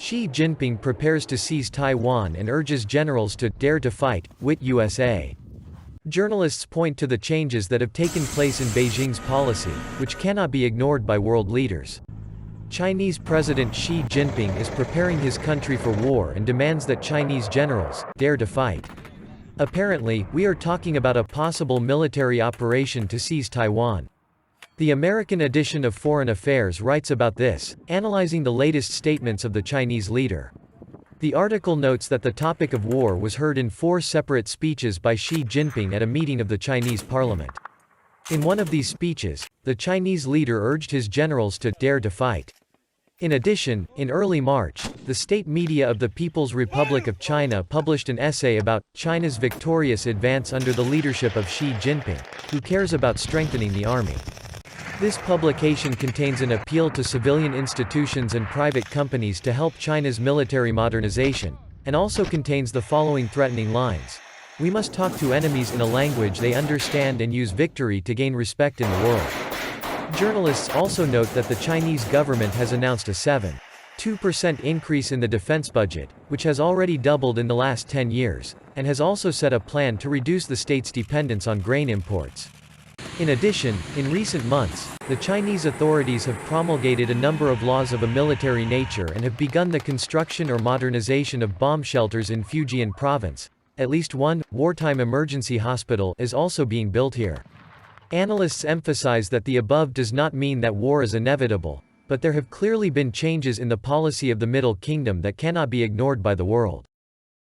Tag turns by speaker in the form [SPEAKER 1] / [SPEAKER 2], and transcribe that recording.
[SPEAKER 1] Xi Jinping prepares to seize Taiwan and urges generals to dare to fight, wiht USA. Journalists point to the changes that have taken place in Beijing's policy, which cannot be ignored by world leaders. Chinese President Xi Jinping is preparing his country for war and demands that Chinese generals dare to fight. Apparently, we are talking about a possible military operation to seize Taiwan. The American edition of Foreign Affairs writes about this, analyzing the latest statements of the Chinese leader. The article notes that the topic of war was heard in 4 separate speeches by Xi Jinping at a meeting of the Chinese parliament. In one of these speeches, the Chinese leader urged his generals to dare to fight. In addition, in early March, the state media of the People's Republic of China published an essay about China's victorious advance under the leadership of Xi Jinping, who cares about strengthening the army. This publication contains an appeal to civilian institutions and private companies to help China's military modernization, and also contains the following threatening lines: "We must talk to enemies in a language they understand and use victory to gain respect in the world." Journalists also note that the Chinese government has announced a 7.2% increase in the defense budget, which has already doubled in the last 10 years, and has also set a plan to reduce the state's dependence on grain imports. In addition, in recent months, the Chinese authorities have promulgated a number of laws of a military nature and have begun the construction or modernization of bomb shelters in Fujian province. At least one wartime emergency hospital is also being built here. Analysts emphasize that the above does not mean that war is inevitable, but there have clearly been changes in the policy of the Middle Kingdom that cannot be ignored by the world.